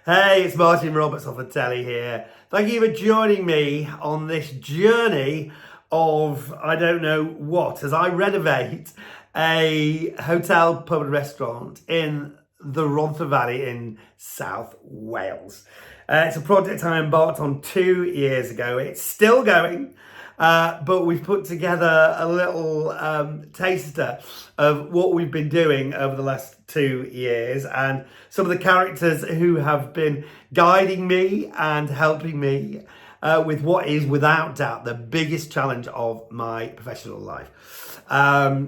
Hey, it's Martin Roberts off the telly here. Thank you for joining me on this journey of I don't know what as I renovate a hotel, pub and restaurant in the Rhondda Valley in South Wales. It's a project I embarked on 2 years ago. It's still going. But we've put together a little taster of what we've been doing over the last 2 years and some of the characters who have been guiding me and helping me with what is without doubt the biggest challenge of my professional life.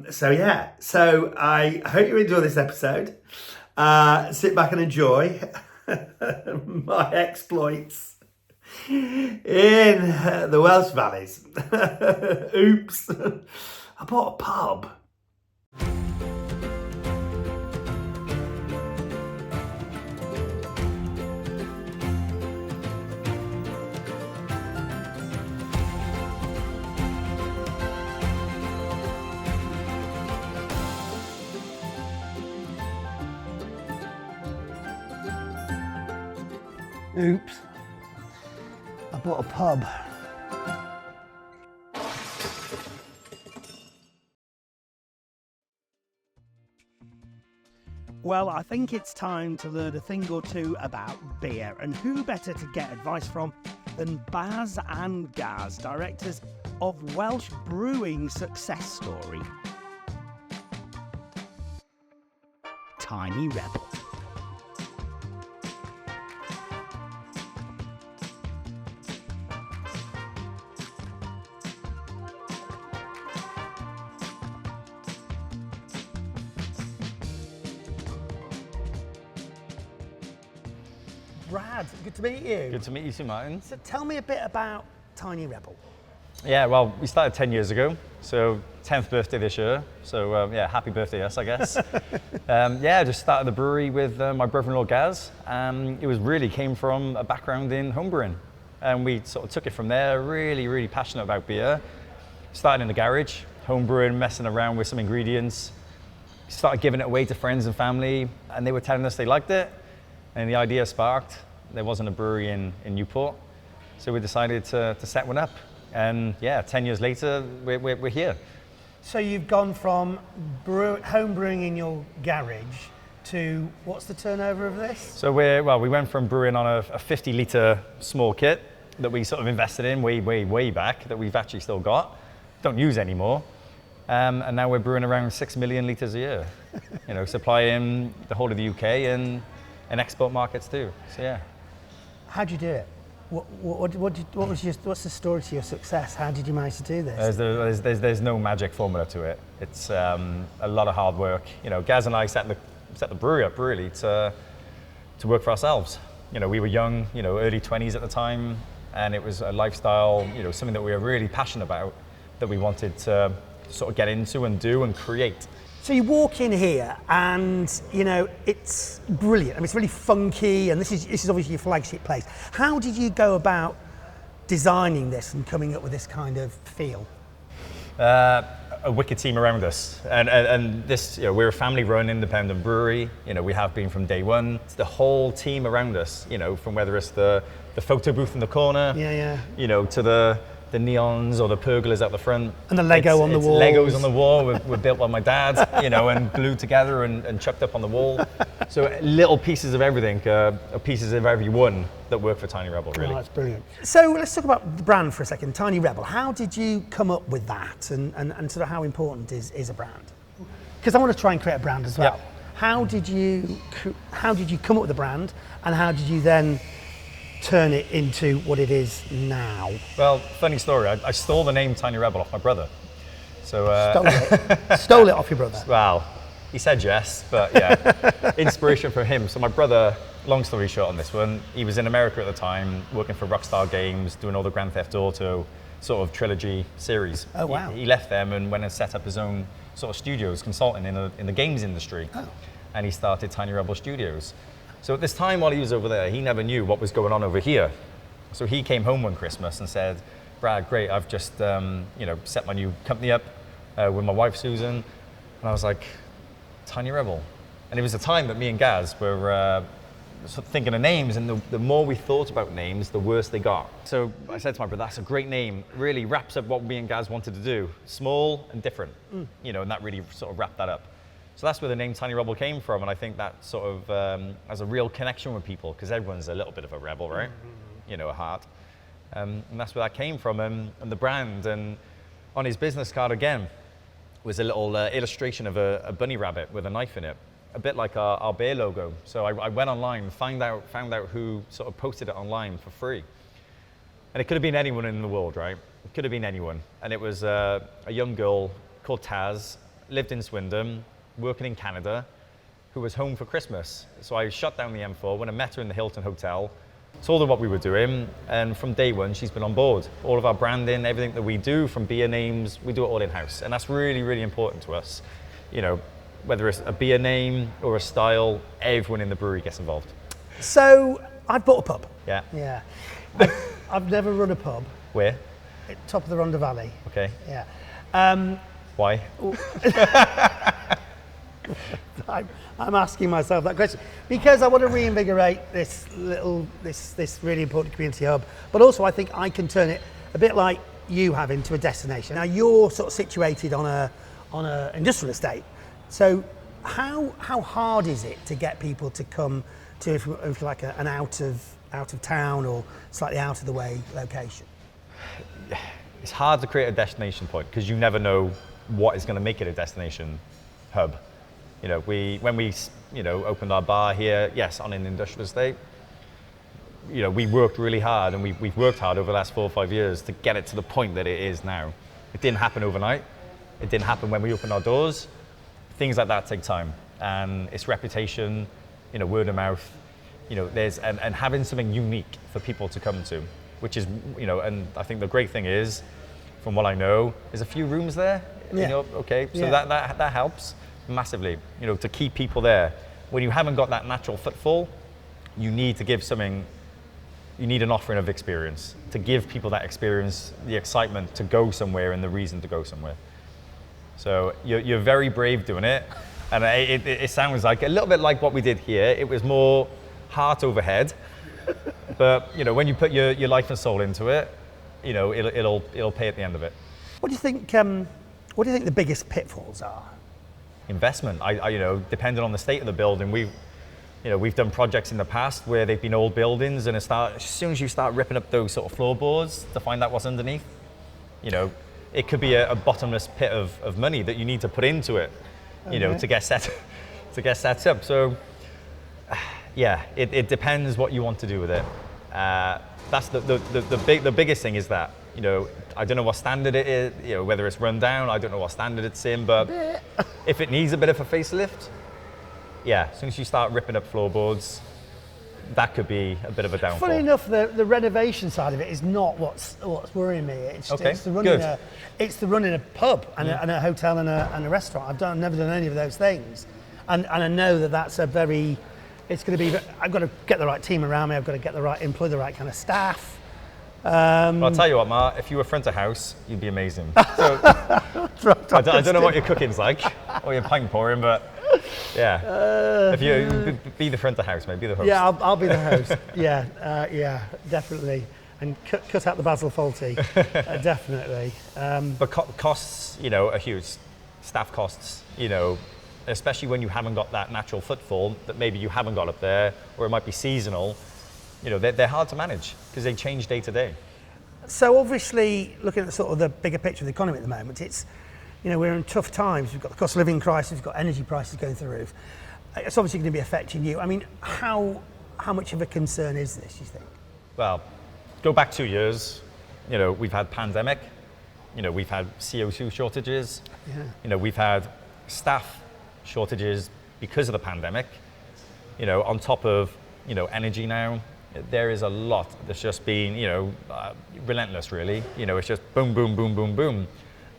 So I hope you enjoy this episode. Sit back and enjoy my exploits in the Welsh valleys. Oops. I bought a pub. Oops. I bought a pub. Well, I think it's time to learn a thing or two about beer, and who better to get advice from than Baz and Gaz, directors of Welsh brewing success story, Tiny Rebel. Brad, good to meet you. Good to meet you too, Martin. So tell me a bit about Tiny Rebel. Yeah, well, we started 10 years ago, so 10th birthday this year. So yeah, happy birthday us, I guess. I just started the brewery with my brother-in-law Gaz. It was really came from a background in homebrewing. And we sort of took it from there, really passionate about beer. Started in the garage, homebrewing, messing around with some ingredients. Started giving it away to friends and family, and they were telling us they liked it. And the idea sparked. There wasn't a brewery in Newport, so we decided to set one up. And yeah, 10 years later, we're here. So you've gone from home brewing in your garage to, what's the turnover of this? So we went from brewing on a 50-litre small kit that we sort of invested in way back, that we've actually still got, don't use anymore. And now we're brewing around 6 million litres a year, supplying the whole of the UK and export markets too. So yeah. How'd you do it? What's the story to your success? How did you manage to do this? There's no magic formula to it. It's a lot of hard work. Gaz and I set the brewery up really to work for ourselves. We were young, early 20s at the time, and it was a lifestyle, something that we were really passionate about, that we wanted to sort of get into and do and create. So you walk in here and, it's brilliant. I mean, it's really funky, and this is obviously your flagship place. How did you go about designing this and coming up with this kind of feel? A wicked team around us. And this, we're a family-run independent brewery. We have been from day one. It's the whole team around us, from whether it's the photo booth in the corner, to the neons or the pergolas at the front. And the Lego on the wall. Legos on the wall were built by my dad, and glued together and chucked up on the wall. So little pieces of everything, pieces of everyone that work for Tiny Rebel, really. Oh, that's brilliant. So let's talk about the brand for a second, Tiny Rebel. How did you come up with that, and sort of how important is a brand? Because I want to try and create a brand as well. Yep. How did you come up with the brand, and how did you then turn it into what it is now? Well, funny story. I stole the name Tiny Rebel off my brother. So Stole it off your brother. Well, he said yes, but yeah, inspiration from him. So my brother, long story short on this one, he was in America at the time, working for Rockstar Games, doing all the Grand Theft Auto sort of trilogy series. Oh wow! He left them and went and set up his own sort of studios, consulting in the games industry. Oh. And he started Tiny Rebel Studios. So at this time, while he was over there, he never knew what was going on over here. So he came home one Christmas and said, "Brad, great, I've just set my new company up with my wife Susan." And I was like, "Tiny Rebel." And it was a time that me and Gaz were sort of thinking of names, and the more we thought about names, the worse they got. So I said to my brother, that's a great name. Really wraps up what me and Gaz wanted to do. Small and different, you know, and that really sort of wrapped that up. So that's where the name Tiny Rebel came from, and I think that sort of has a real connection with people, because everyone's a little bit of a rebel, right? You know, at heart. And that's where that came from, and the brand. And on his business card again was a little illustration of a bunny rabbit with a knife in it, a bit like our beer logo. So I went online and found out who sort of posted it online for free. And it could have been anyone in the world, right? It could have been anyone. And it was a young girl called Taz, lived in Swindon, working in Canada, who was home for Christmas. So I shut down the M4 when I met her in the Hilton Hotel, told her what we were doing, and from day one, she's been on board. All of our branding, everything that we do, from beer names, we do it all in-house. And that's really, really important to us. You know, whether it's a beer name or a style, everyone in the brewery gets involved. So I've bought a pub. Yeah. Yeah. I've never run a pub. Where? At top of the Rhondda Valley. Okay. Yeah. Why? I'm asking myself that question because I want to reinvigorate this really important community hub, but also I think I can turn it a bit like you have into a destination. Now you're sort of situated on a industrial estate, so how hard is it to get people to come to if you like an out of town or slightly out of the way location? It's hard to create a destination point because you never know what is going to make it a destination hub. You know, when we opened our bar here, yes, on an industrial estate, you know, we worked really hard, and we've worked hard over the last 4 or 5 years to get it to the point that it is now. It didn't happen overnight. It didn't happen when we opened our doors. Things like that take time, and it's reputation, you know, word of mouth, you know, and having something unique for people to come to, which is, you know, and I think the great thing is, from what I know, there's a few rooms there, you know, okay, so that helps massively, you know, to keep people there. When you haven't got that natural footfall, you need to give something, you need an offering of experience to give people that experience, the excitement to go somewhere and the reason to go somewhere. So you're very brave doing it, and it sounds like a little bit like what we did here. It was more heart over head, but you know, when you put your life and soul into it, you know, it'll pay at the end of it. What do you think? What do you think the biggest pitfalls are? Investment. You know, depending on the state of the building, we've done projects in the past where they've been old buildings, and as soon as you start ripping up those sort of floorboards to find out what's underneath, you know, it could be a bottomless pit of money that you need to put into it, you know, to get set up. So, yeah, it depends what you want to do with it. That's the biggest thing is that, you know, I don't know what standard it is, you know, whether it's run down, I don't know what standard it's in, but if it needs a bit of a facelift, yeah, as soon as you start ripping up floorboards, that could be a bit of a downfall. Funny enough, the renovation side of it is not what's worrying me. It's the running a pub and a hotel and a restaurant. I've never done any of those things, and I know that's a very. It's going to be. I've got to get the right team around me. I've got to employ the right kind of staff. Well, I'll tell you what, Mark, if you were front of house, you'd be amazing. So, I don't know what your cooking's like, or your pint pouring, but yeah. If you be the front of house, maybe be the host. Yeah, I'll be the host. Yeah, definitely. And cut out the basil faulty, definitely. But costs, you know, are huge. Staff costs, you know, especially when you haven't got that natural footfall that maybe you haven't got up there, or it might be seasonal. You know, they're hard to manage because they change day to day. So obviously, looking at sort of the bigger picture of the economy at the moment, it's, you know, we're in tough times. We've got the cost of living crisis, we've got energy prices going through the roof. It's obviously going to be affecting you. I mean, how much of a concern is this, you think? Well, go back 2 years, you know, we've had pandemic, you know, we've had CO2 shortages, you know, we've had staff shortages because of the pandemic, you know, on top of, you know, energy now. There is a lot that's just been, you know, relentless really. You know, it's just boom, boom, boom, boom, boom.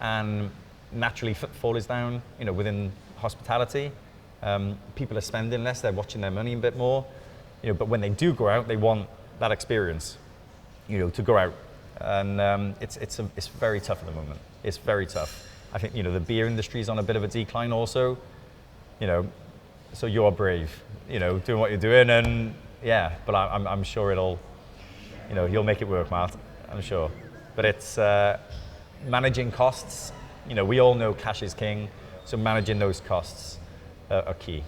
And naturally footfall is down, you know, within hospitality. People are spending less, they're watching their money a bit more. You know, but when they do go out, they want that experience, you know, to go out. And it's very tough at the moment. It's very tough. I think, you know, the beer industry is on a bit of a decline also, you know, so you're brave, you know, doing what you're doing, and yeah, but I'm sure it'll, you'll make it work, Matt. I'm sure. But it's managing costs. We all know cash is king, so managing those costs are key.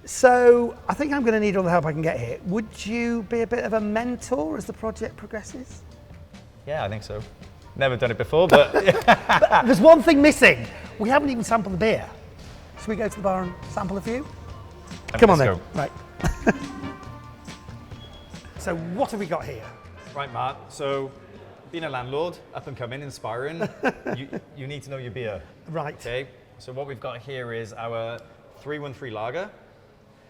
So I think I'm going to need all the help I can get here. Would you be a bit of a mentor as the project progresses? Yeah, I think so. Never done it before, but But there's one thing missing. We haven't even sampled the beer. Should we go to the bar and sample a few? Come on then. Let's go. Right. So what have we got here? Right, Matt. So, being a landlord, up and coming, inspiring, you need to know your beer. Right. Okay. So what we've got here is our 313 lager.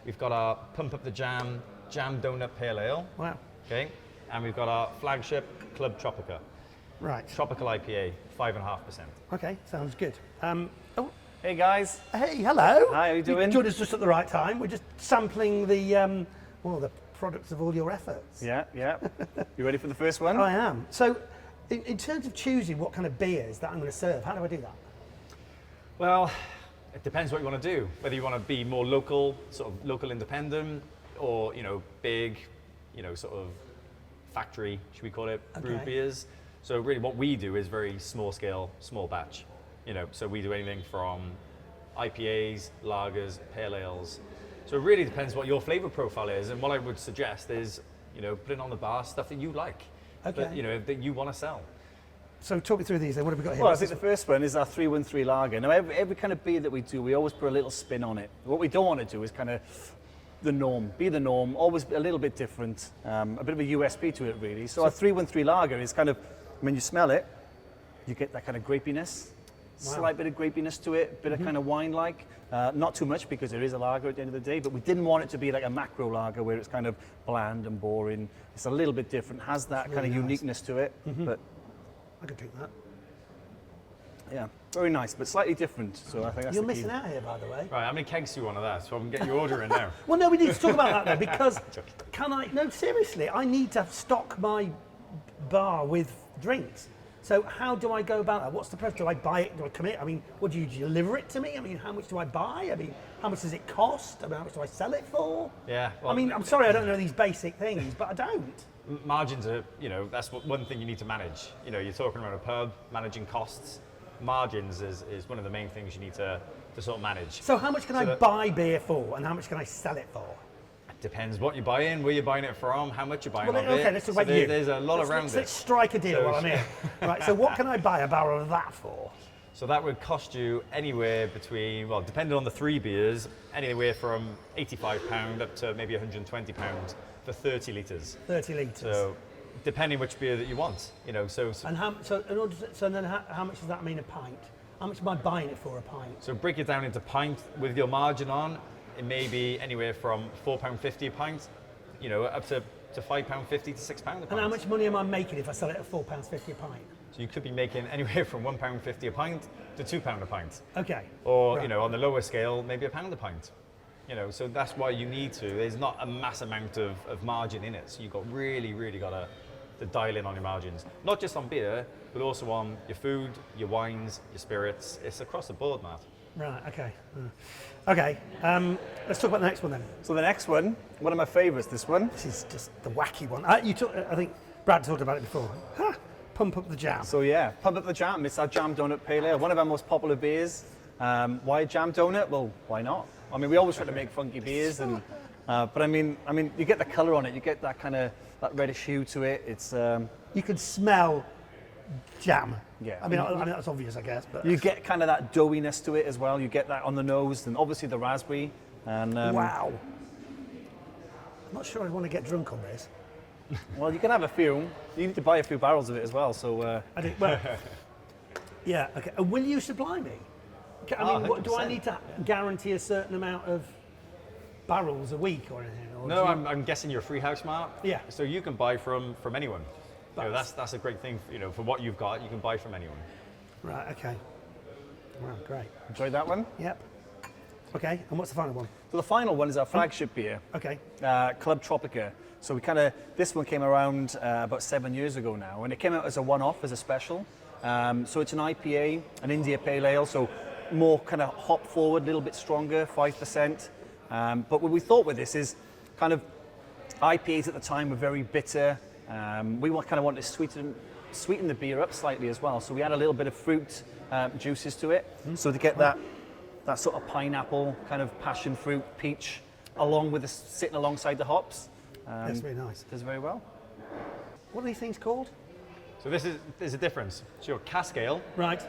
We've got our Pump Up the Jam Donut Pale Ale. Wow. Okay. And we've got our flagship Club Tropica. Right. Tropical IPA, 5.5%. Okay, sounds good. Hey guys. Hey, hello. Hi, how you doing? You joined us just at the right time. We're just sampling the the products of all your efforts. Yeah. You ready for the first one? I am. So, in terms of choosing what kind of beers that I'm going to serve, how do I do that? Well, it depends what you want to do. Whether you want to be more local, sort of local independent, or big, sort of factory, should we call it, brewed Okay. beers. So really, what we do is very small scale, small batch. So we do anything from IPAs, lagers, pale ales. So it really depends what your flavor profile is. And what I would suggest is, putting on the bar stuff that you like, Okay. that you want to sell. So talk me through these then. What have we got here? Well, I think the first one is our 313 lager. Now, every kind of beer that we do, we always put a little spin on it. What we don't want to do is kind of be the norm, always a little bit different, a bit of a USP to it, really. So our 313 lager is kind of, when you smell it, you get that kind of grapiness, slight bit of grapiness to it, bit of kind of wine-like. Not too much because it is a lager at the end of the day, but we didn't want it to be like a macro lager where it's kind of bland and boring. It's a little bit different, has that kind of really nice. uniqueness to it, but I could drink that. yeah, very nice, but slightly different. So I think that's You're the key. missing out here, by the way. Right, how many kegs do you want of that? So I can get your order in now. Well, no, we need to talk about that though, because no, seriously, I need to stock my bar with drinks. So how do I go about that? What's the process? Do I buy it? Do I commit? I mean, what do you deliver it to me? I mean, how much do I buy? I mean, how much does it cost? I mean, how much do I sell it for? Yeah. Well, I mean, I'm sorry, I don't know these basic things, but I don't. margins are, that's one thing you need to manage. You're talking around a pub, managing costs. Margins is one of the main things you need to sort of manage. So how much can I buy beer for, and how much can I sell it for? Depends what you're buying, where you're buying it from, how much you're buying Well, of it. okay, let's talk about So you. There's a lot around Let's it. strike a deal So- while I'm here. Right, so what can I buy a barrel of that for? So that would cost you anywhere between, well, depending on the three beers, anywhere from £85 up to maybe £120 for 30 litres. 30 litres. So depending which beer that you want, so And how much does that mean a pint? How much am I buying it for a pint? So break it down into pint with your margin on. It may be anywhere from £4.50 a pint, up to £5.50 to £6 a pint. And how much money am I making if I sell it at £4.50 a pint? So you could be making anywhere from £1.50 a pint to £2 a pint. Okay. Or, Right. on the lower scale, maybe £1 a pint. So that's why you need to. There's not a mass amount of margin in it. So you've got really got to dial in on your margins. Not just on beer, but also on your food, your wines, your spirits. It's across the board, Matt. Right, okay. Okay, let's talk about the next one then. So the next one of my favourites, this one. This is just the wacky one. I think Brad talked about it before. Pump Up the Jam. So yeah, Pump Up the Jam. It's our Jam Donut Pale Ale, one of our most popular beers. Why Jam Donut? Well, why not? I mean, we always try to make funky beers, and but I mean, you get the colour on it. You get that kind of that reddish hue to it. It's You can smell jam. Yeah. I mean, that's obvious, I guess, but you get kind of that doughiness to it as well. You get that on the nose, and obviously the raspberry. And wow. I'm not sure I'd want to get drunk on this. well, you can have a few. You need to buy a few barrels of it as well. So I do. Well, yeah. Okay. And will you supply me? I mean, do I 100%. need to guarantee a certain amount of barrels a week or anything? Or No, I'm guessing you're a free house, Mark. Yeah. So you can buy from anyone. That's a great thing. For what you've got, you can buy from anyone. Right. Okay. Wow. Great. enjoyed that one. Yep. Okay. And what's the final one? So the final one is our flagship beer, Okay. Club Tropica. So this one came around about 7 years ago now, and it came out as a one-off, as a special. So it's an IPA, an India Pale Ale, so more kind of hop forward, a little bit stronger, 5%. But what we thought with this is kind of IPAs at the time were very bitter. We kind of wanted to sweeten the beer up slightly as well. So we had a little bit of fruit juices to it. So to get that sort of pineapple, kind of passion fruit, peach, along with sitting alongside the hops. That's very nice. Does very well. What are these things called? So there's a difference. So your cask ale, Right.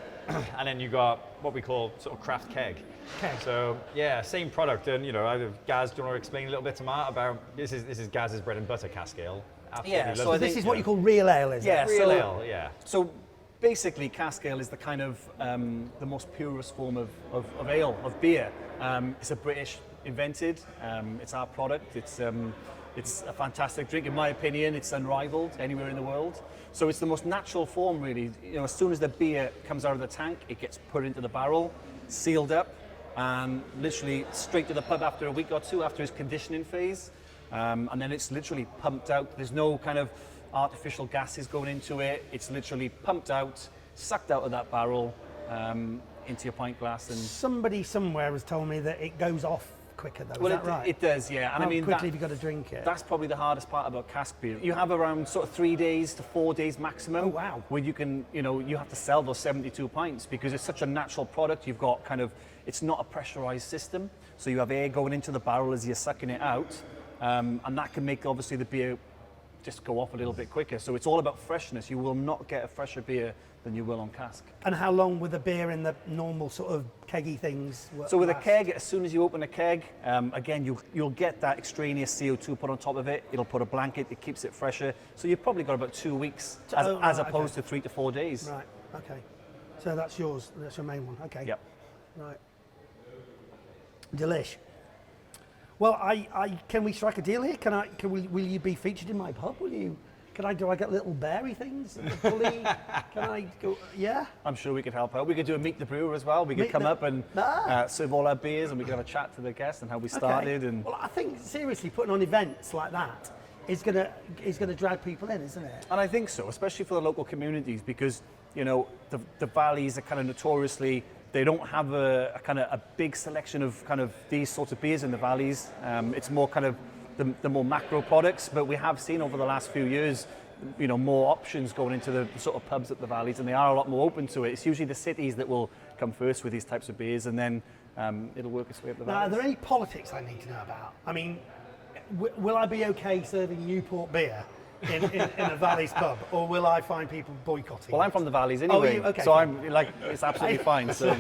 and then you got what we call sort of craft keg. Keg. So yeah, same product. And either Gaz, do you want to explain a little bit to Matt about this is Gaz's bread and butter cask ale? Absolutely Yeah, loves so it. I think- This is what you call real ale, is Yeah, it? Real so- ale, yeah. So basically, cask ale is the kind of the most purest form of ale, of beer. It's a British invented. It's our product. It's a fantastic drink, in my opinion. It's unrivaled anywhere in the world. So it's the most natural form, really. As soon as the beer comes out of the tank, it gets put into the barrel, sealed up, and literally straight to the pub after a week or two after its conditioning phase. And then it's literally pumped out. There's no kind of artificial gases going into it. It's literally pumped out, sucked out of that barrel into your pint glass. And Somebody somewhere has told me that it goes off quicker, though. well, is that right? it does, yeah. And How I mean, quickly have you got to drink it? that's probably the hardest part about cask beer. You have around sort of 3 days to 4 days maximum. Oh, wow. Where you can, you have to sell those 72 pints because it's such a natural product. You've got it's not a pressurized system. So you have air going into the barrel as you're sucking it out. And that can make, obviously, the beer just go off a little bit quicker. So it's all about freshness. You will not get a fresher beer than you will on cask. And how long with the beer in the normal sort of keggy things? So with a last? keg, as soon as you open a keg, again, you'll get that extraneous CO2 put on top of it. It'll put a blanket, it keeps it fresher. So you've probably got about 2 weeks as right, opposed okay. to 3 to 4 days. Right, okay. So that's yours, that's your main one, okay. Yep. Right. Delish. Well, can we strike a deal here? Will you be featured in my pub? Will you? Do I get little berry things? Bully? Can I go? Yeah. I'm sure we could help out. We could do a meet the brewer as well. We could Meet come the- up and serve all our beers, and we could have a chat to the guests and how we started. Okay. And Well, I think seriously putting on events like that is gonna drag people in, isn't it? I think so, especially for the local communities, because the valleys are kind of notoriously, they don't have a kind of a big selection of kind of these sorts of beers in the valleys. It's more kind of the more macro products, but we have seen over the last few years, more options going into the sort of pubs at the valleys, and they are a lot more open to it. It's usually the cities that will come first with these types of beers, and then it'll work its way up the Now, valleys. are there any politics I need to know about? I mean, will I be okay serving Newport beer in a Valleys pub, or will I find people boycotting? Well, I'm from the valleys anyway, you? Okay, so fine. I'm like, it's absolutely fine. So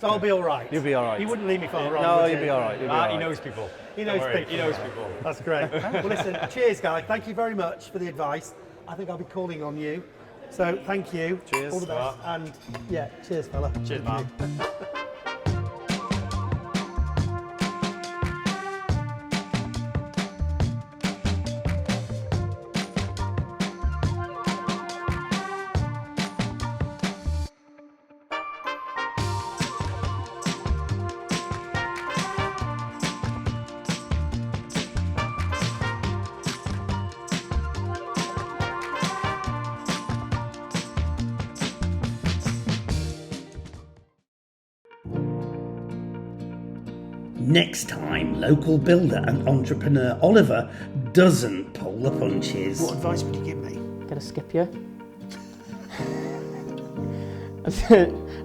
So I'll be all right. You'll be all right. You wouldn't leave me far wrong. no, would you'll you? be all right. You'll be all He right. knows people. He Don't knows worry, people. He knows people. That's great. Well, listen, cheers, guys. Thank you very much for the advice. I think I'll be calling on you. So thank you. Cheers. All the best. And yeah, cheers, fella. Cheers, Thank you. man. Next time, local builder and entrepreneur Oliver doesn't pull the punches. What advice would you give me? Gotta skip you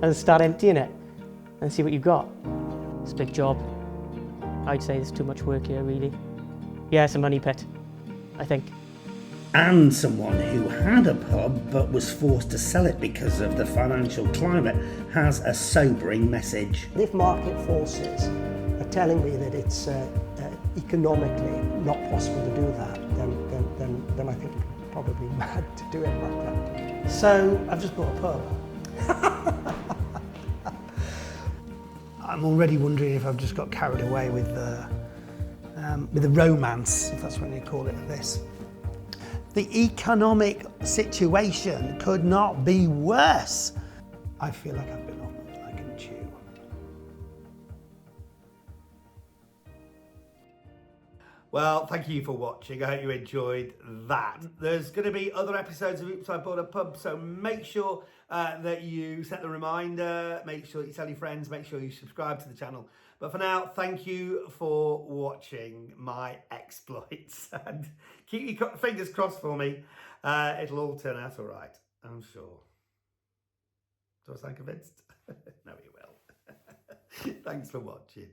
and start emptying it and see what you've got. It's a big job. I'd say there's too much work here, really. Yeah, it's a money pit, I think. And someone who had a pub but was forced to sell it because of the financial climate has a sobering message. If market forces are telling me that it's economically not possible to do that, then I think you're probably mad to do it like that. So I've just bought a pub. I'm already wondering if I've just got carried away with the romance, if that's what you call it, this. The economic situation could not be worse. I feel like I've been off more than I can chew. Well, thank you for watching. I hope you enjoyed that. There's going to be other episodes of Oops, I Bought a Pub, so make sure that you set the reminder, make sure you tell your friends, make sure you subscribe to the channel, But for now, thank you for watching my exploits. And keep your fingers crossed for me. It'll all turn out all right, I'm sure. Do I sound convinced? No, you will. Thanks for watching.